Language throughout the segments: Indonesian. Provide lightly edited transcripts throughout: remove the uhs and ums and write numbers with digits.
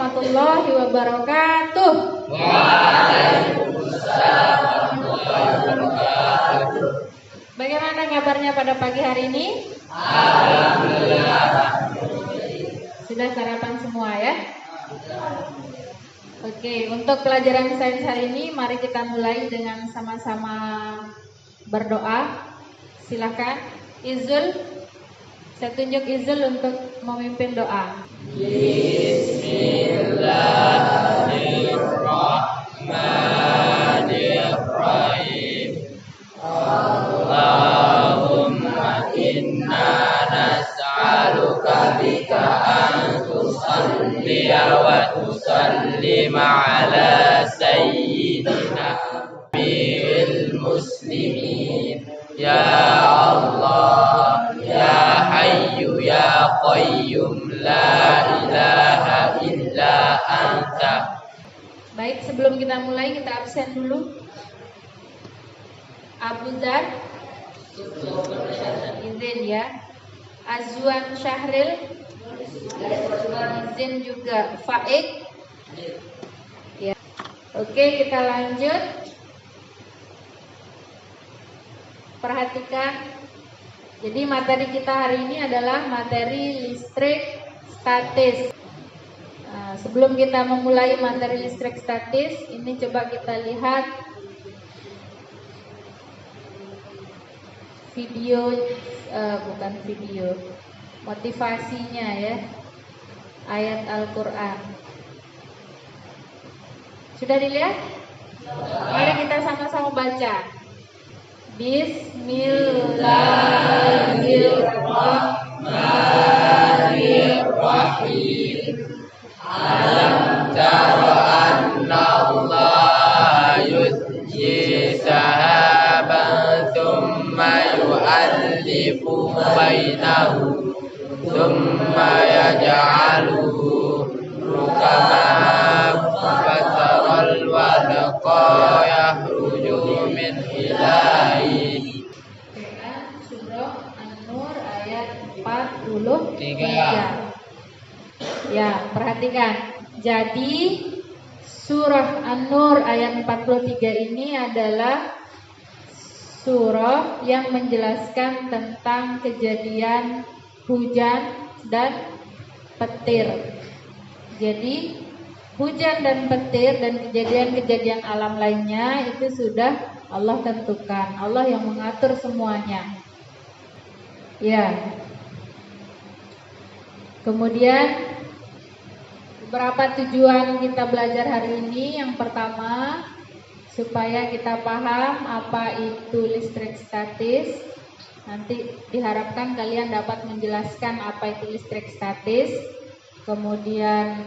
warahmatullahi wabarakatuh. Waalaikumsalam warahmatullahi wabarakatuh. Bagaimana kabarnya pada pagi hari ini? Alhamdulillah. Sudah sarapan semua ya? Oke, untuk pelajaran sains hari ini mari kita mulai dengan sama-sama berdoa. Silakan Izul, saya tunjuk Izul untuk memimpin doa. Bismillahirrahmanirrahim. Allahumma inna nas'aluka bika an tusalliya wa tusallima ala sayyidina nabil muslimin. Ya Allah, ya hayyu ya qayyum, la ilaha illa anta. Baik, sebelum kita mulai kita absen dulu. Abu Dar izin ya. Azwan Syahril izin juga. Faik ya. Oke, kita lanjut. Perhatikan. Jadi materi kita hari ini adalah materi listrik statis. Nah, sebelum kita memulai materi listrik statis, ini coba kita lihat video, bukan video, motivasinya ya, ayat Al-Quran. Sudah dilihat? Mari kita sama-sama baca. Bismillahirrahmanirrahim. Alam tara anna Allah yuzji sahaban thumma yu'allifu bainahu thumma yaj'aluhu rukama fataral wadqa yahruju min ilahi. Quran surah An-Nur ayat 43. Ya, perhatikan. Jadi surah An-Nur ayat 43 ini adalah surah yang menjelaskan tentang kejadian hujan dan petir. Jadi hujan dan petir dan kejadian-kejadian alam lainnya itu sudah Allah tentukan. Allah yang mengatur semuanya. Ya. Kemudian beberapa tujuan kita belajar hari ini. Yang pertama, supaya kita paham apa itu listrik statis. Nanti diharapkan kalian dapat menjelaskan apa itu listrik statis. Kemudian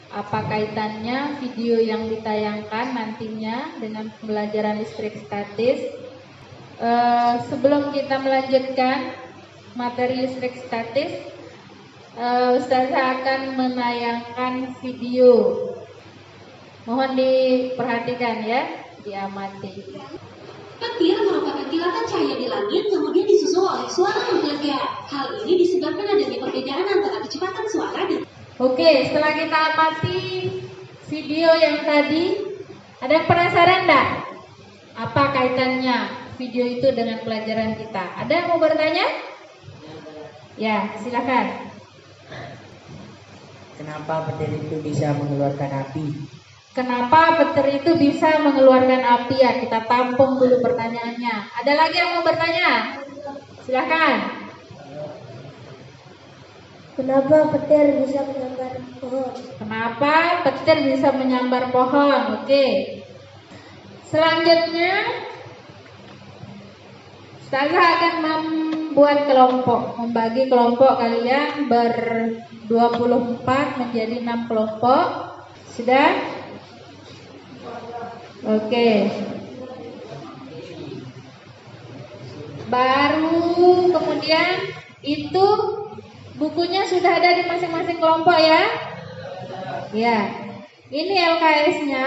apa kaitannya video yang ditayangkan nantinya dengan pembelajaran listrik statis. Sebelum kita melanjutkan materi listrik statis, Ustazah akan menayangkan video. Mohon diperhatikan ya, diamati. Petir merupakan kilatan cahaya di langit kemudian disusul oleh suara yang meledak. Hal ini disebabkan adanya perbedaan antara kecepatan suara dan... Oke, setelah kita amati video yang tadi, ada yang penasaran enggak? Apa kaitannya video itu dengan pelajaran kita? Ada yang mau bertanya? Ya, silakan. Kenapa petir itu bisa mengeluarkan api? Kenapa petir itu bisa mengeluarkan api? Ya, kita tampung dulu pertanyaannya. Ada lagi yang mau bertanya? Silakan. Kenapa petir bisa menyambar pohon? Kenapa petir bisa menyambar pohon? Oke. Selanjutnya, Ustazah akan membuat kelompok, membagi kelompok kalian ber-24 menjadi 6 kelompok. Sudah? Oke. Baru kemudian itu bukunya sudah ada di masing-masing kelompok ya? Ya. Ini LKS-nya.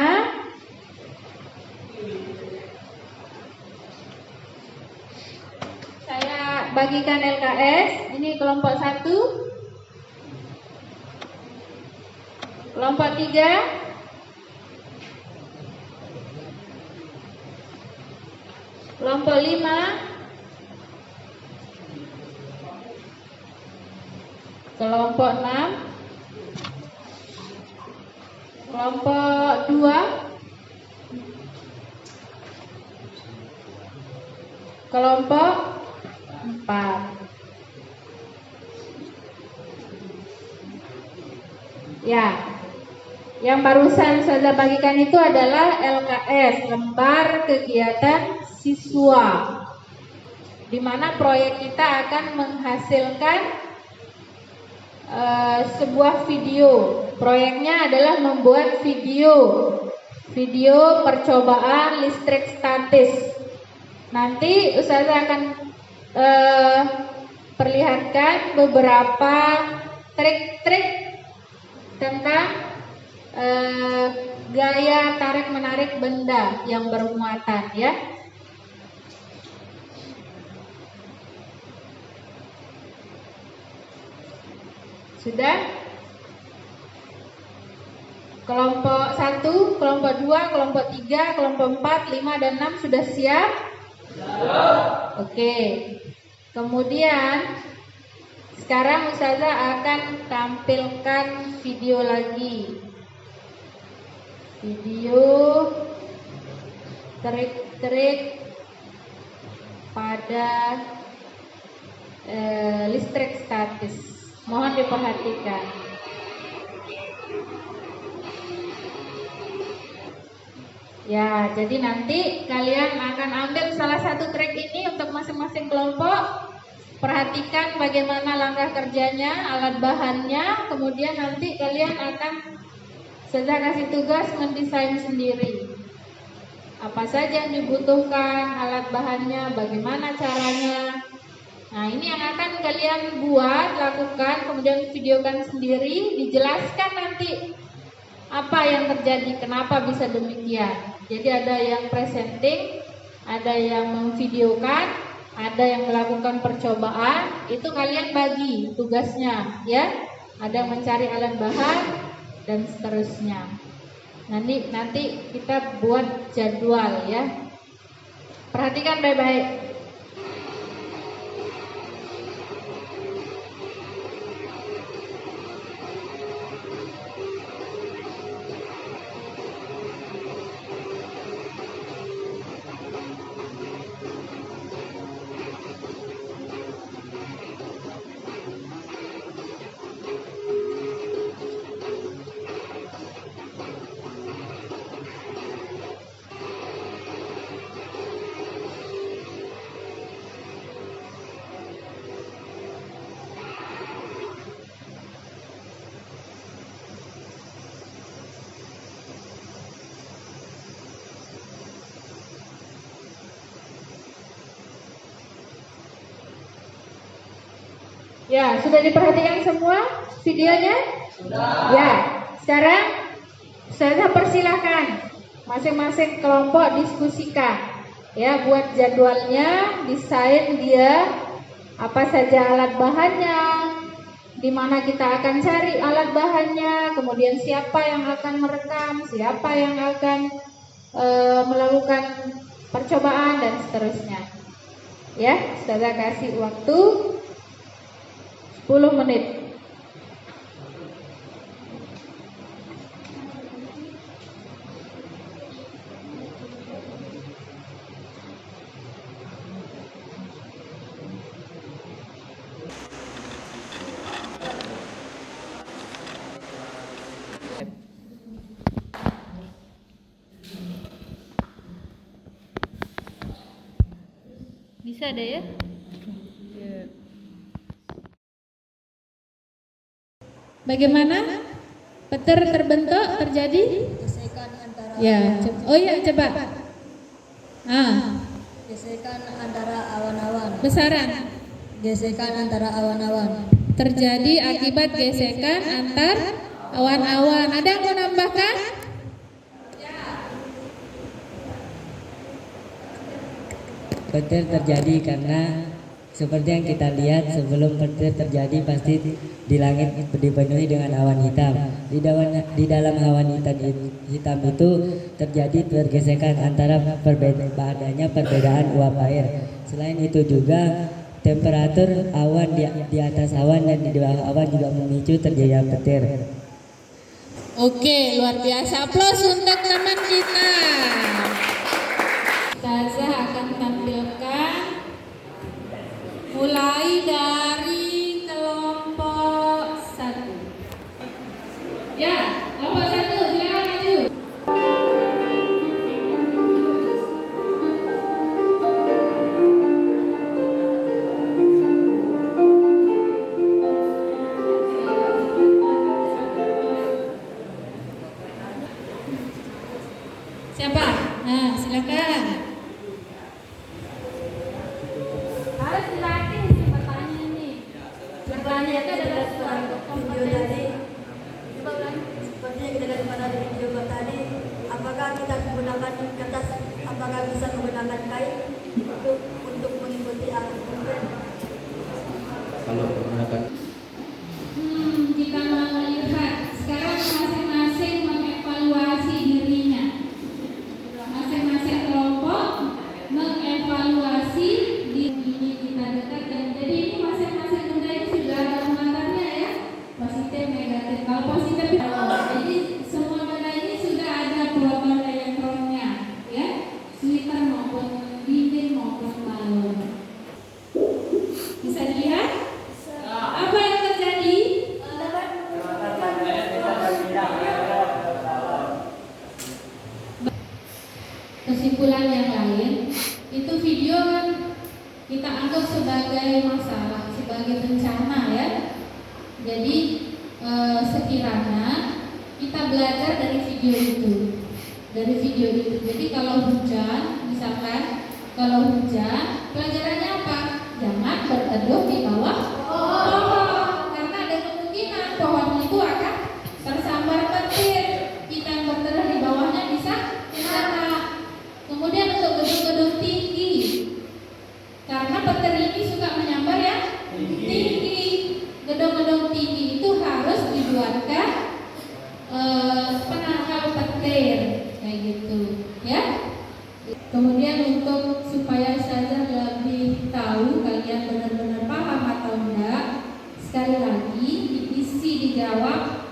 Saya bagikan LKS. Ini kelompok 1. Kelompok 3. Kelompok 5. Kelompok 6. Kelompok 2. Kelompok 4. Ya, yang barusan saya bagikan itu adalah LKS, lembar kegiatan siswa, di mana proyek kita akan menghasilkan sebuah video. Proyeknya adalah membuat video percobaan listrik statis. Nanti Ustazah akan perlihatkan beberapa trik-trik tentang gaya tarik-menarik benda yang bermuatan, ya. Sudah? Kelompok 1, kelompok 2, kelompok 3, kelompok 4, 5, dan 6 sudah siap? Oke. Kemudian sekarang Ustazah akan tampilkan video lagi. Video trik-trik pada listrik statis. Mohon diperhatikan. Ya, jadi nanti kalian akan ambil salah satu trik ini untuk masing-masing kelompok. Perhatikan bagaimana langkah kerjanya, alat bahannya, kemudian nanti kalian akan saya kasih tugas mendesain sendiri. Apa saja yang dibutuhkan, alat bahannya, bagaimana caranya. Nah, ini yang akan kalian buat, lakukan, kemudian videokan sendiri, dijelaskan nanti apa yang terjadi, kenapa bisa demikian. Jadi ada yang presenting, ada yang memvideokan, ada yang melakukan percobaan. Itu kalian bagi tugasnya, ya. Ada yang mencari alat bahan dan seterusnya. Nanti kita buat jadwal, ya. Perhatikan baik-baik. Ya, sudah diperhatikan semua videonya? Sudah. Ya, sekarang saya persilahkan masing-masing kelompok diskusikan. Ya, buat jadwalnya, desain dia apa saja alat bahannya, di mana kita akan cari alat bahannya, kemudian siapa yang akan merekam, siapa yang akan melakukan percobaan dan seterusnya. Ya, saya kasih waktu 10 menit. Bisa deh ya? Bagaimana petir terbentuk terjadi? Gesekan antara Ya, oh ya coba. gesekan antara awan-awan. Besaran Gesekan antara awan-awan. terjadi akibat gesekan antar awan-awan. Ada yang mau nambahkan? Petir terjadi karena Seperti yang kita lihat, sebelum petir terjadi pasti di langit dipenuhi dengan awan hitam. Di dalam awan hitam itu terjadi pergesekan antara adanya perbedaan uap air. Selain itu juga temperatur awan di atas awan dan di bawah awan juga memicu terjadinya petir. Oke, luar biasa. Aplaus untuk teman kita. Ustazah akan tampilkan mulai dari kelompok 1. Ya, kelompok 1 silakan maju. Siapa? Nah, silakan. Harus dilatih sih bertanya ini. Bertanya itu adalah suatu kompetensi. Seperti yang kita lihat pada video tadi, apakah kita menggunakan kertas, apakah bisa menggunakan kain untuk mengikuti arus hujan? Kalau menggunakan Kita mau lihat sekarang masing-masing mengevaluasi dirinya. Masing-masing kelompok mengevaluasi diri ini kita dekatkan. Jadi ini masing-masing benda ini sudah ada pengantarnya ya, positif, negatif. Kalau positif, jadi semua benda ini sudah ada proton elektronnya, ya, sweater maupun lilin maupun balon. Bisa dilihat? Apa yang terjadi? Kesimpulan yang lain, itu video kan kita anggap sebagai masalah, sebagai bencana ya. Jadi sekiranya kita belajar dari video itu. Jadi kalau hujan, misalkan kalau hujan, pelajarannya apa? Jangan berteduh di bawah pohon, karena ada kemungkinan pohon itu akan tersambar petir. Kita yang berteduh di bawahnya bisa kena. Kemudian untuk gedung-gedung tinggi, karena petir ini suka menyambar yang tinggi. Gedung-gedung tinggi itu harus dibuatkan penangkal petir, kayak gitu, ya. Kemudian untuk supaya saja lebih tahu kalian benar-benar paham atau enggak, sekali lagi diisi dijawab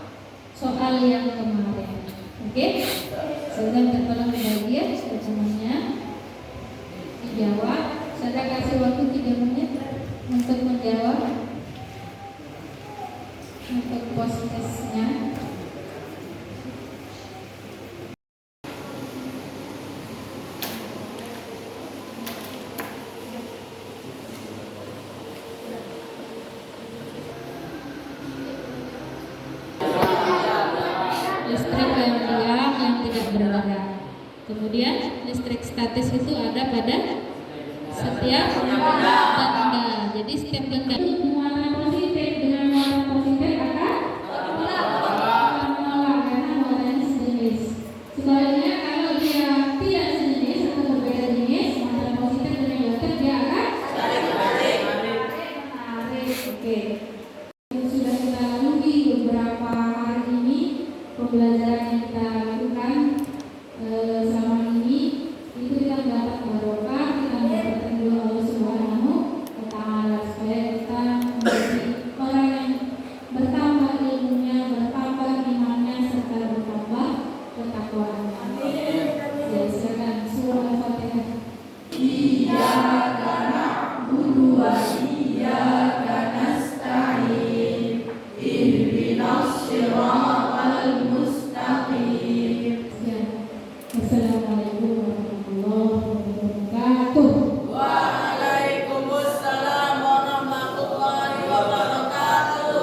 soal yang kemarin, oke? Sudah tertolong bagian semuanya dijawab. Saya kasih waktu 3 menit untuk menjawab untuk posisinya. Listrik yang diam yang tidak bergerak. Kemudian listrik statis itu ada pada setiap benda. Jadi setiap benda warna positif dengan warna positif akan menolak karena warnanya sejenis. Sebaliknya kalau dia tidak sejenis atau berbeda jenis, warna positif dengan negatif dia akan menarik. Oke. Sudah kita lalui beberapa hari ini pembelajaran yang kita lakukan selama ini, itu kita mendapat barokah, kita mendapatkan doa Allah Subhanahu wa Ta'ala supaya kita menjadi orang yang bertambah ilmunya, bertambah imannya, serta bertambah ketakwaannya. Ya, silakan surah Al-Fatihah. Iyyaka na'budu wa